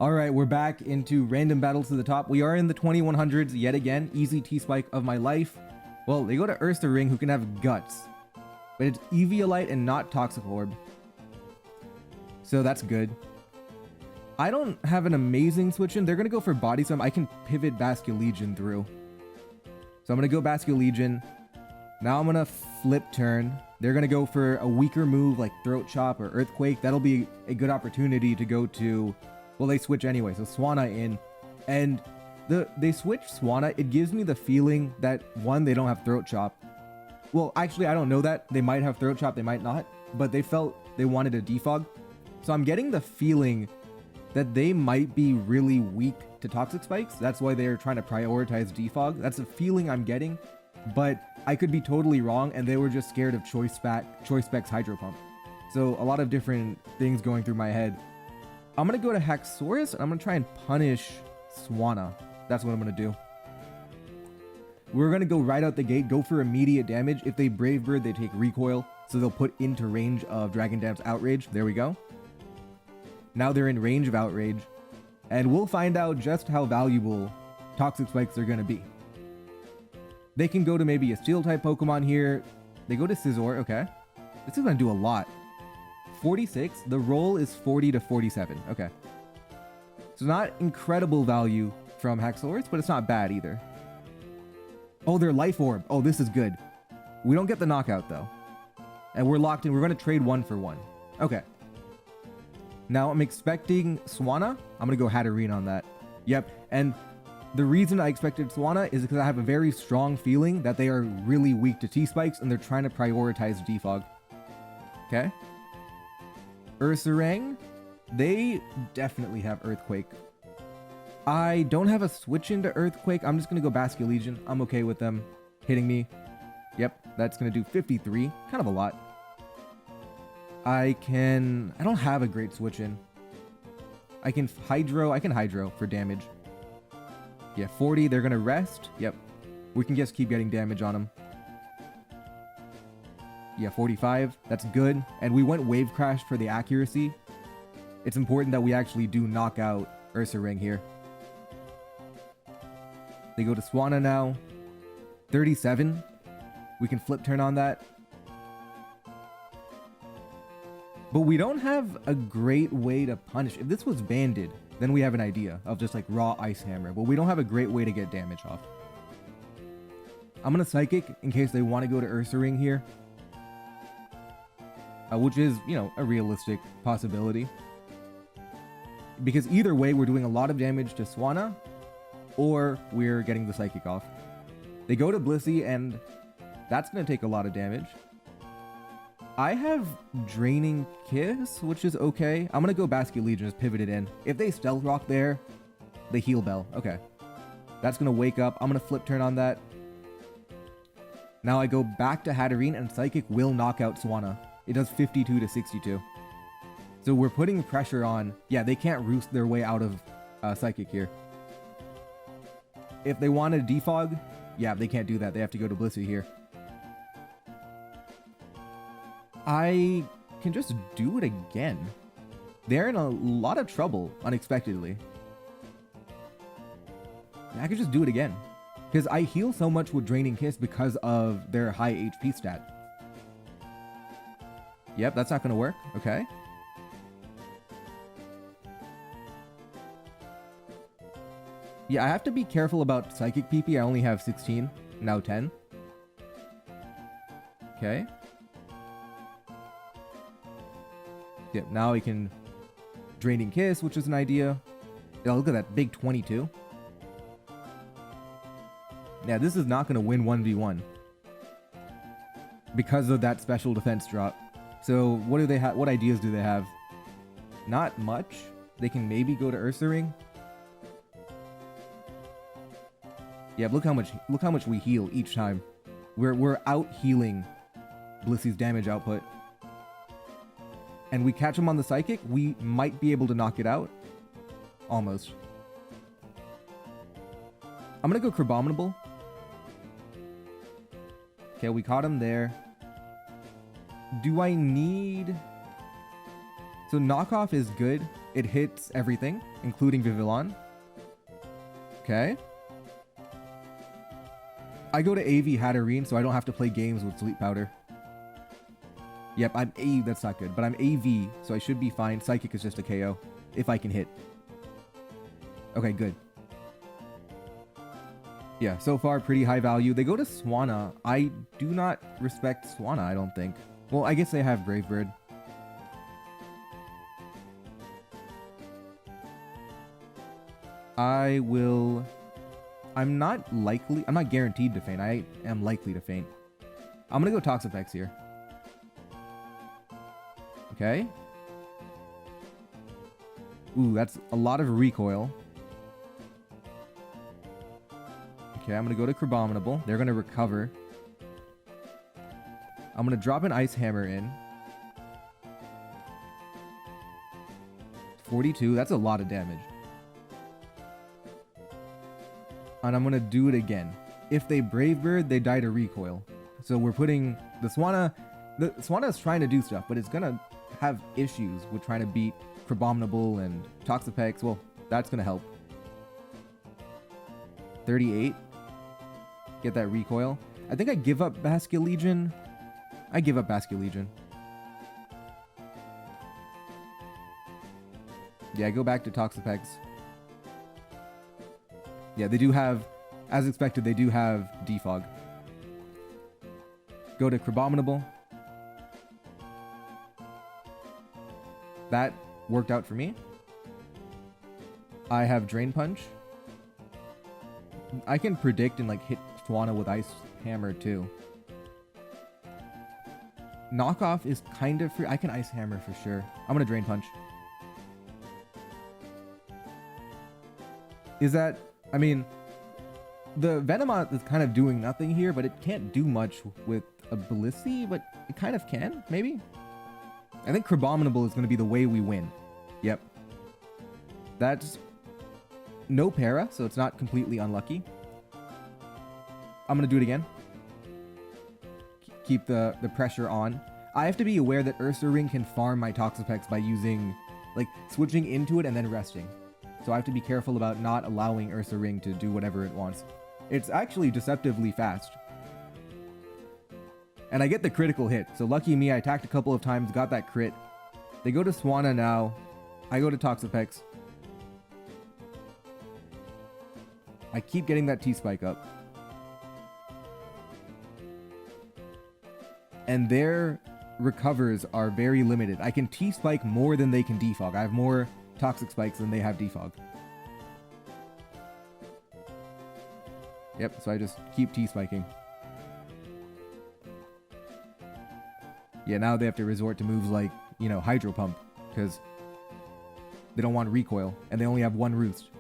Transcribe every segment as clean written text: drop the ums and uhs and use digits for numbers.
Alright, we're back into random battles to the top. We are in the 2100s yet again. Easy T-Spike of my life. Well, they go to Ursaring, who can have Guts. But it's Eviolite and not Toxic Orb. So that's good. I don't have an amazing switch in. They're going to go for Body Slam. I can pivot Basculegion through. So I'm going to go Basculegion. Now I'm going to flip turn. They're going to go for a weaker move like Throat Chop or Earthquake. That'll be a good opportunity to go to... Well, they switch anyway, so Swanna in. And they switch Swanna. It gives me the feeling that, one, they don't have Throat Chop. Well, actually, I don't know that. They might have Throat Chop, they might not. But they felt they wanted a defog. So I'm getting the feeling that they might be really weak to Toxic Spikes. That's why they're trying to prioritize defog. That's the feeling I'm getting. But I could be totally wrong, and they were just scared of Choice Specs Hydro Pump. So a lot of different things going through my head. I'm going to go to Haxorus, and I'm going to try and punish Swanna. That's what I'm going to do. We're going to go right out the gate, go for immediate damage. If they Brave Bird, they take Recoil, so they'll put into range of Dragon Dam's Outrage. There we go. Now they're in range of Outrage, and we'll find out just how valuable Toxic Spikes are going to be. They can go to maybe a Steel-type Pokemon here. They go to Scizor, okay. This is going to do a lot. 46, the roll is 40 to 47. Okay. So not incredible value from Haxorus, but it's not bad either. Oh, their Life Orb. Oh, this is good. We don't get the knockout though. And we're locked in. We're going to trade 1 for 1. Okay. Now I'm expecting Swanna. I'm going to go Hatterene on that. Yep. And the reason I expected Swanna is because I have a very strong feeling that they are really weak to T-Spikes and they're trying to prioritize defog. Okay. Ursaring, they definitely have Earthquake. I don't have a switch into Earthquake. I'm just going to go Basculegion. I'm okay with them hitting me. Yep, that's going to do 53. Kind of a lot. I don't have a great switch in. I can Hydro for damage. Yeah, 40. They're going to rest. Yep. We can just keep getting damage on them. Yeah, 45. That's good. And we went Wave Crash for the accuracy. It's important that we actually do knock out Ursaring here. They go to Swanna now. 37. We can flip turn on that. But we don't have a great way to punish. If this was banded, then we have an idea of just like raw Ice Hammer. But we don't have a great way to get damage off. I'm going to Psychic in case they want to go to Ursaring here. Which is, you know, a realistic possibility. Because either way, we're doing a lot of damage to Swanna, or we're getting the Psychic off. They go to Blissey, and that's going to take a lot of damage. I have Draining Kiss, which is okay. I'm going to go Basculegion, just pivot it in. If they Stealth Rock there, they Heal Bell. Okay. That's going to wake up. I'm going to flip turn on that. Now I go back to Hatterene, and Psychic will knock out Swanna. It does 52 to 62. So we're putting pressure on... Yeah, they can't roost their way out of Psychic here. If they want to defog, yeah, they can't do that. They have to go to Blissey here. I can just do it again. They're in a lot of trouble, unexpectedly. I could just do it again. Because I heal so much with Draining Kiss because of their high HP stat. Yep, that's not going to work. Okay. Yeah, I have to be careful about Psychic PP. I only have 16, now 10. Okay. Yep, now I can Draining Kiss, which is an idea. Oh, look at that, big 22. Yeah, this is not going to win 1v1. Because of that special defense drop. So what do they have? What ideas do they have? Not much. They can maybe go to Ursaring. Yeah, look how much we heal each time. We're out healing Blissey's damage output. And we catch him on the Psychic, we might be able to knock it out. Almost. I'm gonna go Crabominable. Okay, we caught him there. Do I need... So knockoff is good. It hits everything, including Vivillon. Okay. I go to AV Hatterene, so I don't have to play games with Sleep Powder. Yep, I'm A. That's not good, but I'm AV, so I should be fine. Psychic is just a KO, if I can hit. Okay, good. Yeah, so far, pretty high value. They go to Swanna. I do not respect Swanna, I don't think. Well, I guess they have Brave Bird. I'm not guaranteed to faint. I am likely to faint. I'm gonna go Toxapex here. Okay. Ooh, that's a lot of recoil. Okay, I'm gonna go to Crabominable. They're gonna recover. I'm gonna drop an Ice Hammer in. 42, that's a lot of damage. And I'm gonna do it again. If they Brave Bird, they die to recoil. So we're putting the Swanna. The Swanna is trying to do stuff, but it's gonna have issues with trying to beat Crabominable and Toxapex. Well, that's gonna help. 38. Get that recoil. I think I give up Basculegion. I give up Basculegion. Yeah, go back to Toxapex. Yeah, they do have, as expected, they do have Defog. Go to Crabominable. That worked out for me. I have Drain Punch. I can predict and like hit Swanna with Ice Hammer too. Knockoff is kind of free. I can Ice Hammer for sure. I'm gonna Drain Punch. Is that... I mean, the Venomoth is kind of doing nothing here, but it can't do much with a Blissey, but it kind of can, maybe? I think Crabominable is going to be the way we win. Yep. That's no para, so it's not completely unlucky. I'm going to do it again. Keep the pressure on. I have to be aware that Ursaring can farm my Toxapex by using, like, switching into it and then resting. So I have to be careful about not allowing Ursaring to do whatever it wants. It's actually deceptively fast. And I get the critical hit. So lucky me, I attacked a couple of times, got that crit. They go to Swanna now. I go to Toxapex. I keep getting that T-Spike up. And their recovers are very limited. I can T-Spike more than they can Defog. I have more Toxic Spikes than they have Defog. Yep, so I just keep T-Spiking. Yeah, now they have to resort to moves like, you know, Hydro Pump, because they don't want recoil, and they only have one Roost.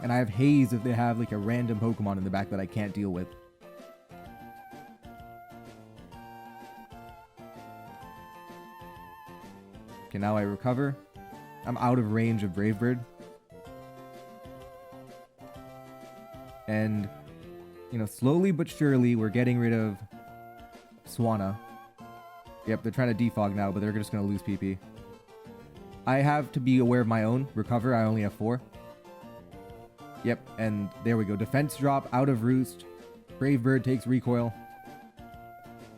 And I have Haze if they have like a random Pokemon in the back that I can't deal with. Okay, now I recover. I'm out of range of Brave Bird. And, you know, slowly but surely, we're getting rid of Swanna. Yep, they're trying to defog now, but they're just going to lose PP. I have to be aware of my own recover. I only have 4. Yep, and there we go. Defense drop, out of Roost. Brave Bird takes recoil.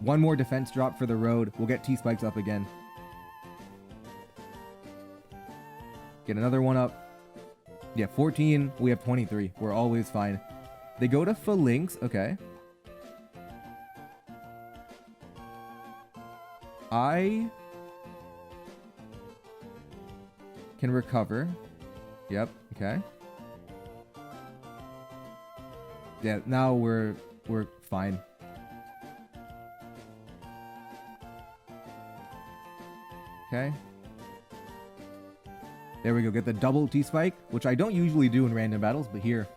One more defense drop for the road. We'll get T-Spikes up again. Get another one up. Yeah, 14. We have 23. We're always fine. They go to Phalanx. Okay. I can recover. Yep. Okay. Yeah, now we're fine. Okay. There we go. Get the double T-Spike, which I don't usually do in random battles, but here,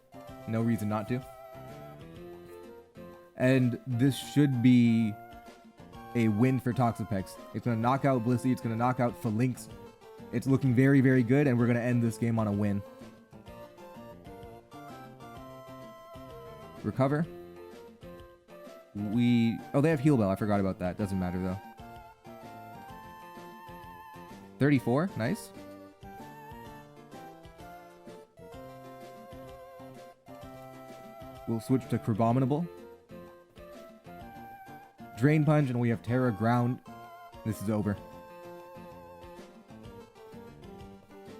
no reason not to. And this should be a win for Toxapex. It's going to knock out Blissey. It's going to knock out Phalanx. It's looking very, very good, and we're going to end this game on a win. Recover. Oh, they have Heal Bell. I forgot about that. Doesn't matter, though. 34, nice. We'll switch to Crabominable. Drain Punch, and we have Terra Ground. This is over.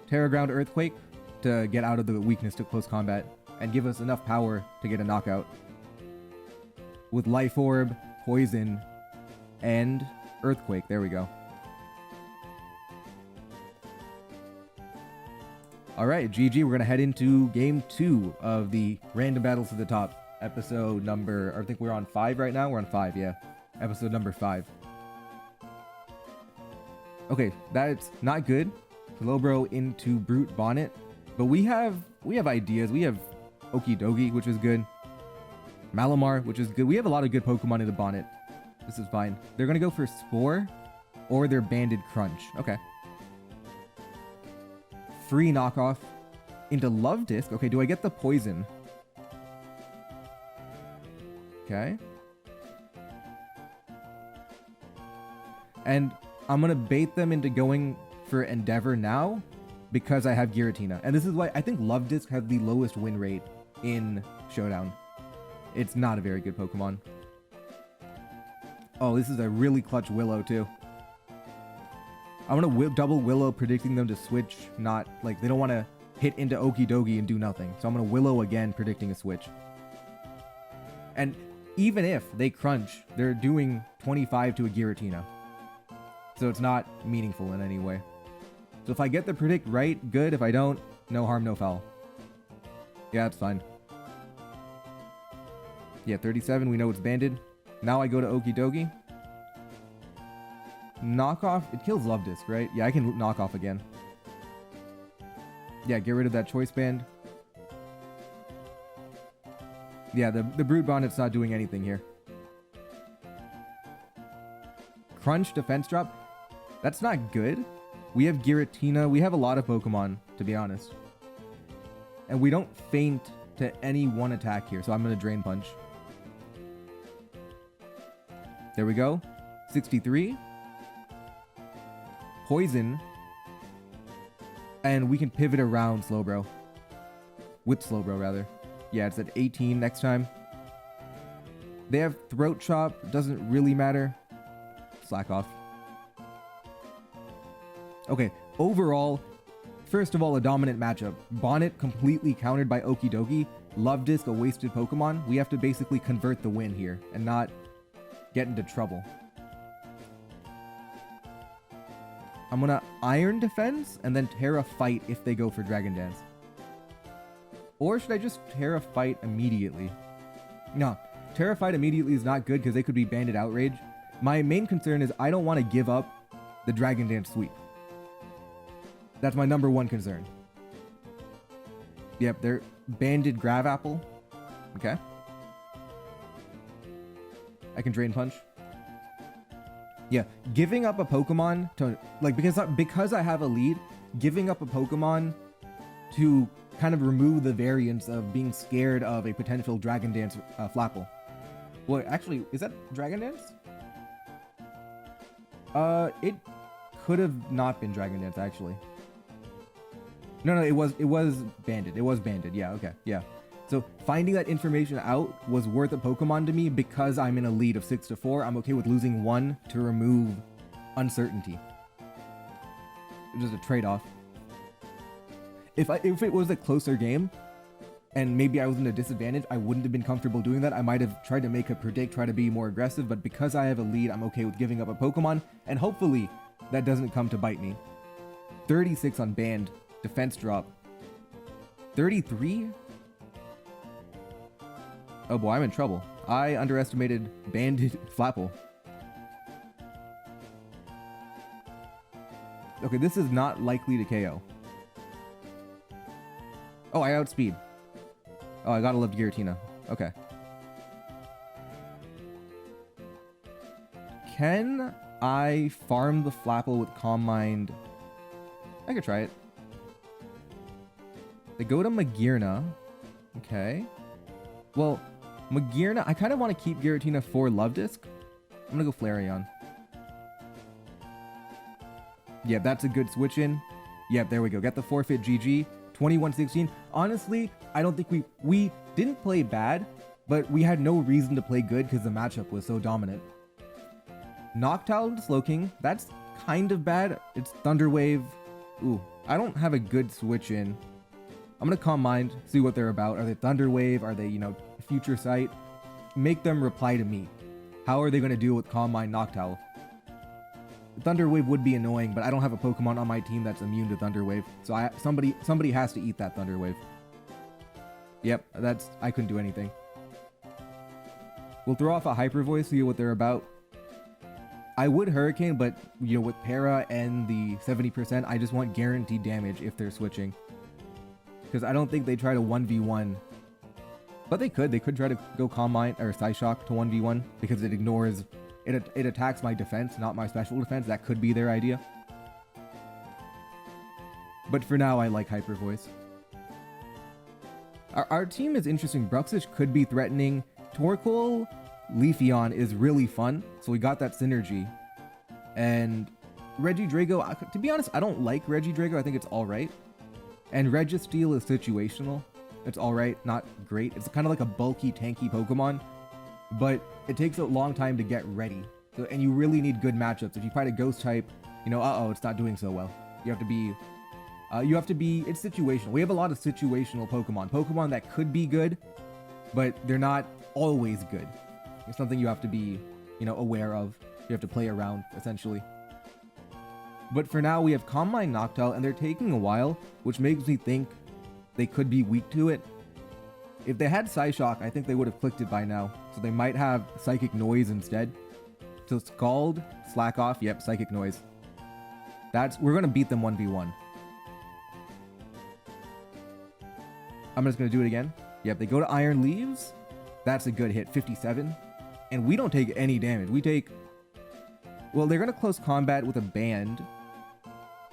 Terra Ground Earthquake to get out of the weakness to close combat and give us enough power to get a knockout. With Life Orb, Poison, and Earthquake. There we go. Alright, GG. We're going to head into Game 2 of the Random Battles to the Top. Episode number... I think we're on 5 right now. We're on 5, yeah. Episode number 5. Okay, that's not good. Slowbro into Brute Bonnet. But we have ideas. We have Okidogi, which is good. Malamar, which is good. We have a lot of good Pokemon in the Bonnet. This is fine. They're going to go for Spore or their Banded Crunch. Okay. Free knockoff into Love Disc. Okay, do I get the poison? Okay. And I'm going to bait them into going for Endeavor now because I have Giratina. And this is why I think Love Disc has the lowest win rate in Showdown. It's not a very good Pokemon. Oh, this is a really clutch Willow too. I'm going to double Willow, predicting them to switch, not like they don't want to hit into Okidogi and do nothing. So I'm going to Willow again, predicting a switch. And even if they crunch, they're doing 25 to a Giratina. So it's not meaningful in any way. So if I get the predict right, good. If I don't, no harm, no foul. Yeah, that's fine. Yeah, 37, we know it's banded. Now I go to Okidogi. Knockoff, it kills Love Disc, right? Yeah, I can knock off again. Yeah, get rid of that Choice Band. Yeah, the Brute Bonnet's not doing anything here. Crunch, Defense Drop. That's not good. We have Giratina. We have a lot of Pokemon, to be honest. And we don't faint to any one attack here, so I'm going to Drain Punch. There we go. 63. Poison. And we can pivot around Slowbro. With Slowbro, rather. Yeah, it's at 18 next time. They have Throat Chop. Doesn't really matter. Slack off. Okay, overall, first of all, a dominant matchup. Bonnet completely countered by Okidogi. Love Disc, a wasted Pokemon. We have to basically convert the win here and not get into trouble. I'm gonna Iron Defense and then Terra Fight if they go for Dragon Dance. Or should I just Terra Fight immediately? No, Terra Fight immediately is not good because they could be Banded Outrage. My main concern is I don't want to give up the Dragon Dance sweep. That's my number one concern. Yep, they're Banded Grav Apple. Okay. I can Drain Punch. Yeah, giving up a Pokemon to, like, because I have a lead, giving up a Pokemon to kind of remove the variance of being scared of a potential Dragon Dance Flapple. Well, actually, is that Dragon Dance? It could have not been Dragon Dance, actually. No, it was banded. It was banded. Yeah, okay, yeah. So finding that information out was worth a Pokemon to me because I'm in a lead of 6-4. I'm okay with losing one to remove uncertainty. It's just a trade-off. If it was a closer game, and maybe I was in a disadvantage, I wouldn't have been comfortable doing that. I might have tried to make a predict, try to be more aggressive, but because I have a lead, I'm okay with giving up a Pokemon, and hopefully that doesn't come to bite me. 36 on banned. Defense drop. 33? Oh boy, I'm in trouble. I underestimated Banded Flapple. Okay, this is not likely to KO. Oh, I outspeed. Oh, I gotta love Giratina. Okay. Can I farm the Flapple with Calm Mind? I could try it. They go to Magearna. Okay. Well, Magearna, I kind of want to keep Giratina for Love Disc. I'm going to go Flareon. Yeah, that's a good switch in. Yep, there we go. Get the forfeit GG. 21-16. Honestly, I don't think we didn't play bad, but we had no reason to play good because the matchup was so dominant. Noctowl to Slowking. That's kind of bad. It's Thunder Wave. Ooh, I don't have a good switch in. I'm gonna Calm Mind, see what they're about. Are they Thunder Wave? Are they, Future Sight? Make them reply to me. How are they gonna deal with Calm Mind Noctowl? Thunder Wave would be annoying, but I don't have a Pokemon on my team that's immune to Thunder Wave, so somebody has to eat that Thunder Wave. Yep, I couldn't do anything. We'll throw off a Hyper Voice, see what they're about. I would Hurricane, but with Para and the 70%, I just want guaranteed damage if they're switching. Because I don't think they try to 1v1. But they could try to go Calm Mind or Psyshock to 1v1 because it ignores. It attacks my defense, not my special defense. That could be their idea. But for now, I like Hyper Voice. Our team is interesting. Bruxish could be threatening. Torkoal, Leafeon is really fun, so we got that synergy. And Regidrago, to be honest, I don't like Regidrago. I think it's alright. And Registeel is situational. It's alright, not great. It's kind of like a bulky, tanky Pokemon. But it takes a long time to get ready. So, and you really need good matchups. If you fight a ghost type, it's not doing so well. You have to be, it's situational. We have a lot of situational Pokemon that could be good, but they're not always good. It's something you have to be, aware of. You have to play around, essentially. But for now, we have Calm Mind Noctowl, and they're taking a while, which makes me think they could be weak to it. If they had Psyshock, I think they would have clicked it by now. So they might have Psychic Noise instead. So Scald, Slack Off, yep, Psychic Noise. We're gonna beat them 1v1. I'm just gonna do it again. Yep, they go to Iron Leaves. That's a good hit, 57. And we don't take any damage. We take... Well, they're gonna close combat with a Band.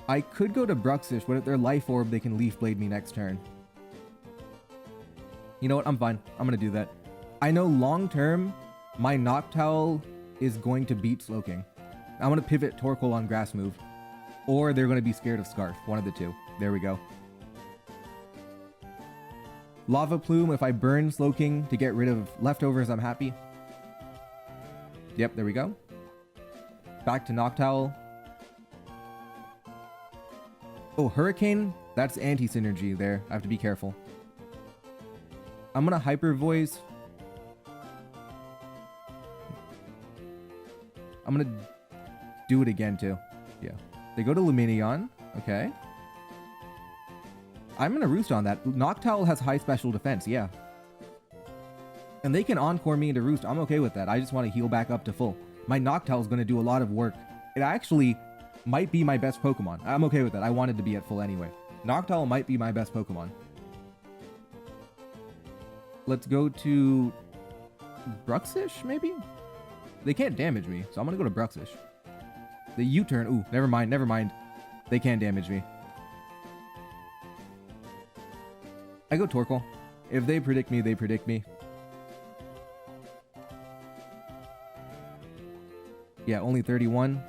I could go to Bruxish, but if they're Life Orb, they can Leaf Blade me next turn. You know what? I'm fine. I'm going to do that. I know long term, my Noctowl is going to beat Slowking. I'm going to pivot Torkoal on Grass move. Or they're going to be scared of Scarf. One of the two. There we go. Lava Plume, if I burn Slowking to get rid of leftovers, I'm happy. Yep, there we go. Back to Noctowl. Oh, Hurricane? That's anti-synergy there. I have to be careful. I'm gonna Hyper Voice. I'm gonna do it again too. Yeah. They go to Lumineon. Okay. I'm gonna Roost on that. Noctowl has high special defense, yeah. And they can Encore me into Roost. I'm okay with that. I just want to heal back up to full. My Noctowl is gonna do a lot of work. It actually might be my best Pokemon. I'm okay with that. I wanted to be at full anyway. Noctowl might be my best Pokemon. Let's go to Bruxish, maybe? They can't damage me, so I'm gonna go to Bruxish. The U-turn, ooh, never mind. They can't damage me. I go Torkoal. If they predict me, they predict me. Yeah, only 31.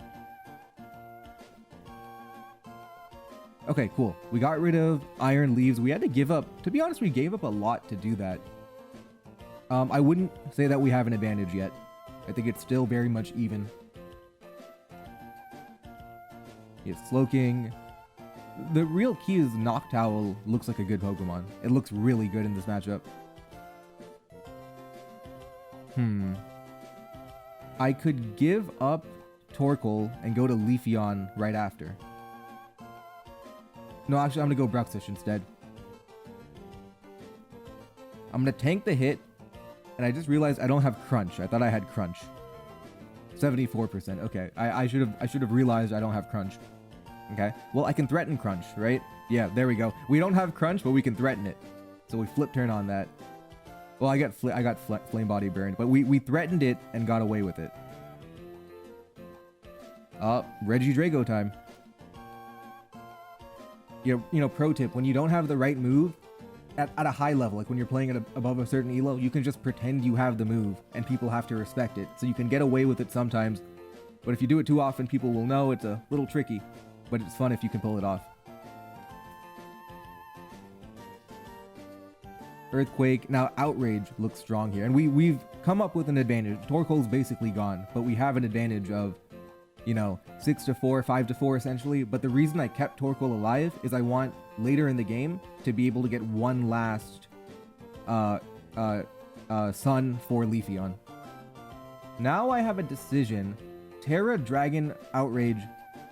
Okay, cool. We got rid of Iron Leaves. We had to give up, to be honest, we gave up a lot to do that. I wouldn't say that we have an advantage yet. I think it's still very much even. It's Slowking. The real key is Noctowl looks like a good Pokemon. It looks really good in this matchup. I could give up Torkoal and go to Leafeon right after. No, actually, I'm going to go Bruxish instead. I'm going to tank the hit. And I just realized I don't have Crunch. I thought I had Crunch. 74%. Okay. I should have realized I don't have Crunch. Okay. Well, I can threaten Crunch, right? Yeah, there we go. We don't have Crunch, but we can threaten it. So we flip turn on that. Well, I got Flame Body burned, but we threatened it and got away with it. Regidrago time. Pro tip, when you don't have the right move at a high level, like when you're playing at above a certain elo, you can just pretend you have the move and people have to respect it. So you can get away with it sometimes, but if you do it too often, people will know. It's a little tricky. but it's fun if you can pull it off. Earthquake. Now, Outrage looks strong here. And we've come up with an advantage. Torkoal's basically gone, but we have an advantage of, you know, 6-4, 5-4 essentially. But the reason I kept Torkoal alive is I want later in the game to be able to get one last sun for Leafeon. Now I have a decision. Terra, Dragon, Outrage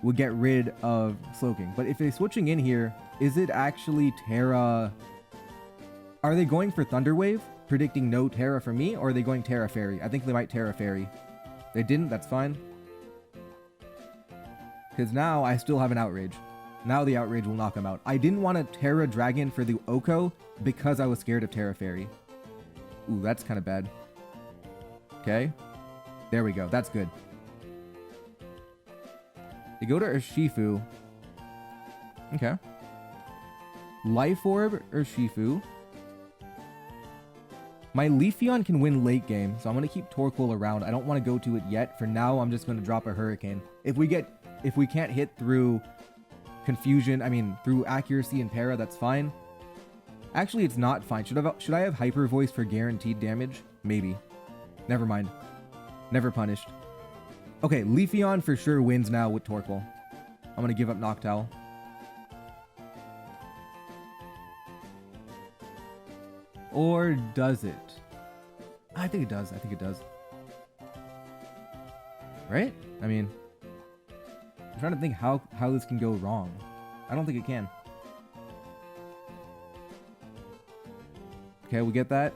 would get rid of Slowking. But if they're switching in here, is it actually Terra? Are they going for Thunder Wave, predicting no Terra for me, or are they going Terra Fairy? I think they might Terra Fairy. They didn't, that's fine. Because now I still have an Outrage. Now the Outrage will knock him out. I didn't want a Terra Dragon for the Oko because I was scared of Terra Fairy. Ooh, that's kind of bad. Okay. There we go. That's good. They go to Urshifu. Okay. Life Orb, Urshifu. My Leafeon can win late game, so I'm going to keep Torkoal around. I don't want to go to it yet. For now, I'm just going to drop a Hurricane. If we can't hit through through accuracy and para, that's fine. Actually, it's not fine. Should I have Hyper Voice for guaranteed damage? Maybe. Never mind. Never punished. Okay, Leafeon for sure wins now with Torkoal. I'm going to give up Noctowl. Or does it? I think it does. I think it does. Right? I mean, I'm trying to think how this can go wrong. I don't think it can. Okay, we get that.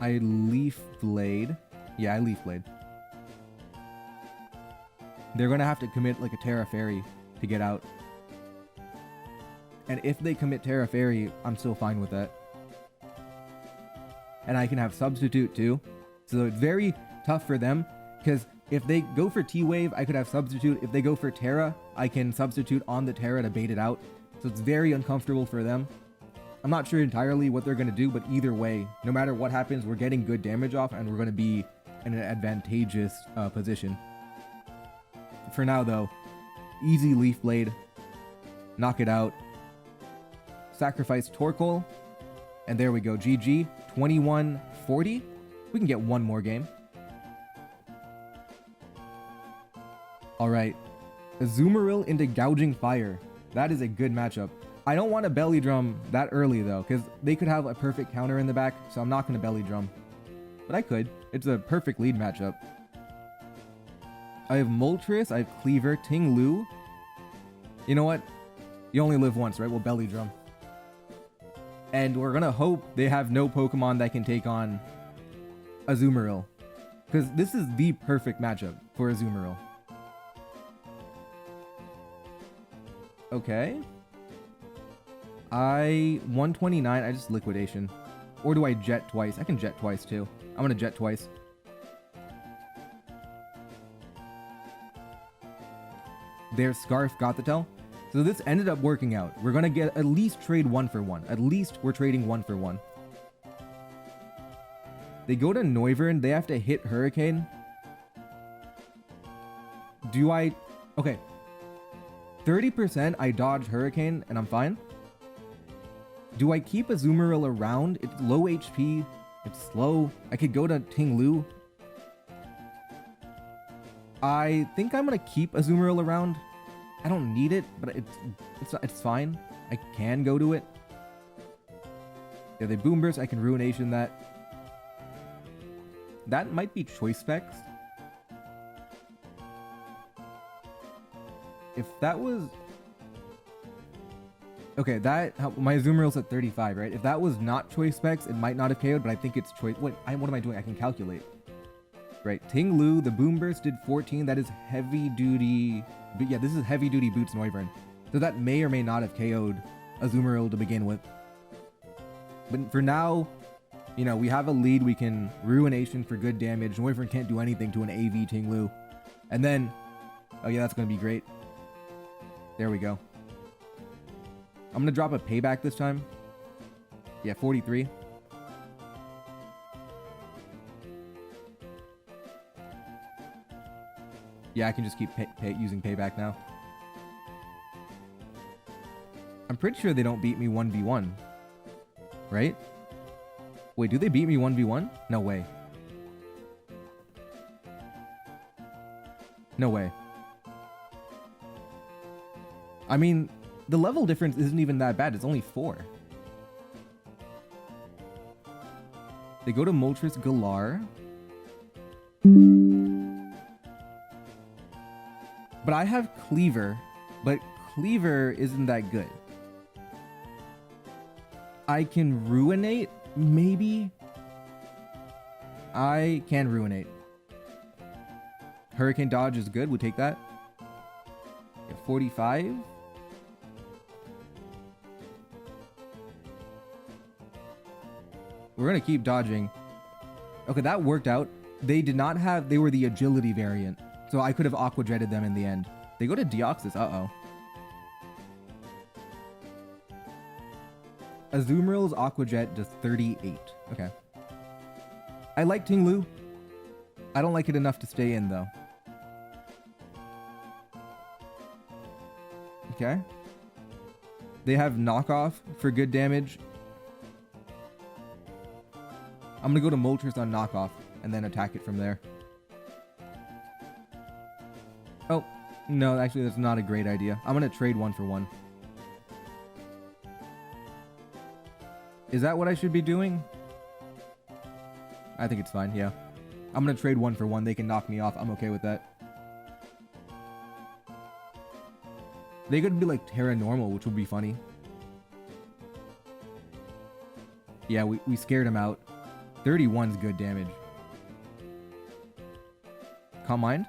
I Leaf Blade. Yeah, I Leaf Blade. They're going to have to commit like a Terra Fairy to get out. And if they commit Terra Fairy, I'm still fine with that. And I can have Substitute too. So it's very tough for them, because if they go for T-Wave, I could have Substitute. If they go for Terra, I can Substitute on the Terra to bait it out. So it's very uncomfortable for them. I'm not sure entirely what they're going to do, but either way, no matter what happens, we're getting good damage off, and we're going to be in an advantageous position. For now, though, easy Leaf Blade. Knock it out. Sacrifice Torkoal. And there we go. GG. 21-40. We can get one more game. Alright. Azumarill into Gouging Fire. That is a good matchup. I don't want to Belly Drum that early, though, because they could have a perfect counter in the back, so I'm not going to Belly Drum. But I could. It's a perfect lead matchup. I have Moltres, I have Cleaver, Ting Lu. You know what? You only live once, right? We'll Belly Drum. And we're going to hope they have no Pokemon that can take on Azumarill, because this is the perfect matchup for Azumarill. Okay. 129, I just Liquidation. Or do I Jet twice? I can Jet twice too. I'm going to Jet twice. Their Scarf got the tell. So this ended up working out. We're going to get at least trade 1 for 1. At least we're trading 1 for 1. They go to Noivern. They have to hit Hurricane. Do I... Okay. 30% I dodge Hurricane and I'm fine. Do I keep Azumarill around? It's low HP. It's slow. I could go to Ting Lu. I think I'm going to keep Azumarill around. I don't need it, but it's fine. I can go to it. Yeah, they Boom Burst. I can Ruination that. That might be Choice Specs. If that was... Okay, my Azumarill's at 35, right? If that was not Choice Specs, it might not have KO'd, but I think it's Choice... Wait, what am I doing? I can calculate. Right, Ting Lu, the Boom Burst did 14. That is heavy duty... But yeah, this is heavy duty Boots Noivern. So that may or may not have KO'd Azumarill to begin with. But for now, you know, we have a lead. We can Ruination for good damage. Noivern can't do anything to an AV Ting Lu. And then... Oh yeah, that's going to be great. There we go. I'm going to drop a Payback this time. Yeah, 43. Yeah, I can just keep using payback now. I'm pretty sure they don't beat me 1v1. Right? Wait, do they beat me 1v1? No way. No way. I mean, the level difference isn't even that bad. It's only 4. They go to Moltres-Galar. But I have Cleaver. But Cleaver isn't that good. I can Ruinate? Maybe? I can Ruinate. Hurricane Dodge is good. We'll take that. Yeah, 45. We're going to keep dodging. Okay, that worked out. They did not have... They were the agility variant. So I could have Aqua Jetted them in the end. They go to Deoxys. Uh-oh. Azumarill's Aqua Jet does 38. Okay. I like Tinglu. I don't like it enough to stay in, though. Okay. They have Knockoff for good damage. I'm going to go to Moltres on Knockoff and then attack it from there. Oh, no, actually that's not a great idea. I'm going to trade 1 for 1. Is that what I should be doing? I think it's fine, yeah. I'm going to trade 1 for 1. They can knock me off. I'm okay with that. They could be like Terra Normal, which would be funny. Yeah, we scared him out. 31's good damage. Calm Mind.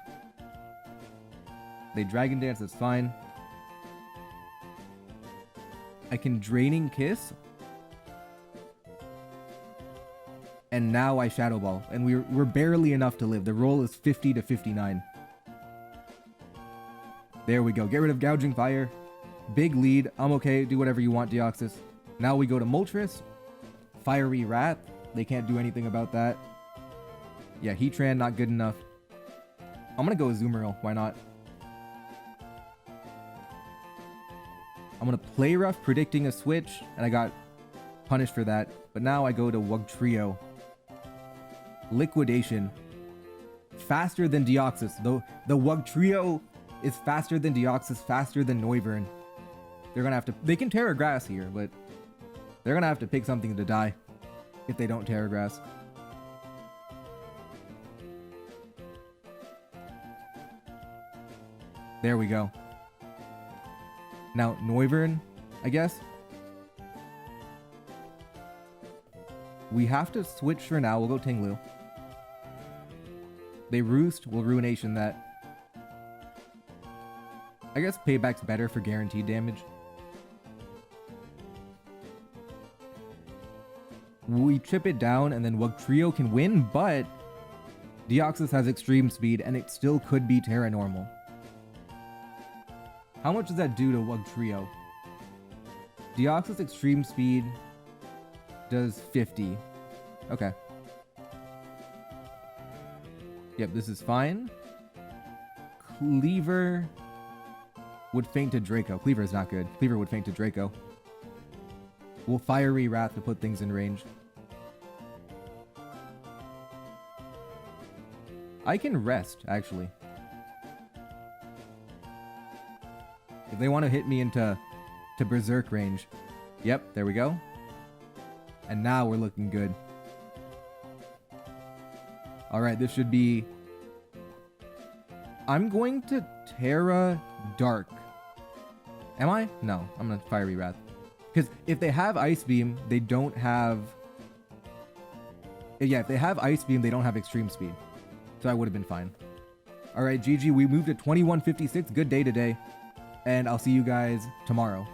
They Dragon Dance, that's fine. I can Draining Kiss. And now I Shadow Ball. And we're barely enough to live. The roll is 50 to 59. There we go. Get rid of Gouging Fire. Big lead. I'm okay. Do whatever you want, Deoxys. Now we go to Moltres. Fiery Wrath. They can't do anything about that. Yeah, Heatran, not good enough. I'm going to go Azumarill. Why not? I'm going to play rough, predicting a switch. And I got punished for that. But now I go to Wugtrio. Liquidation. Faster than Deoxys. Though the Wugtrio is faster than Deoxys, faster than Noivern. They're going to have to... They can Terra Grass here, but... They're going to have to pick something to die. If they don't Terra Grass. There we go. Now, Noivern, I guess. We have to switch for now. We'll go Tinglu. They Roost. We'll Ruination that. I guess Payback's better for guaranteed damage. We chip it down and then Wugtrio can win, but Deoxys has extreme speed and it still could be Terra Normal. How much does that do to Wugtrio? Deoxys extreme speed does 50. Okay. Yep, this is fine. Cleaver would faint to Draco. Cleaver is not good. Cleaver would faint to Draco. We'll Fiery Wrath to put things in range. I can rest, actually. If they want to hit me into Berserk range. Yep, there we go. And now we're looking good. Alright, this should be... I'm going to Terra Dark. Am I? No, I'm going to Fiery Wrath. Because if they have Ice Beam, they don't have... Yeah, if they have Ice Beam, they don't have Extreme Speed. So I would have been fine. Alright, GG, we moved to 2156. Good day today. And I'll see you guys tomorrow.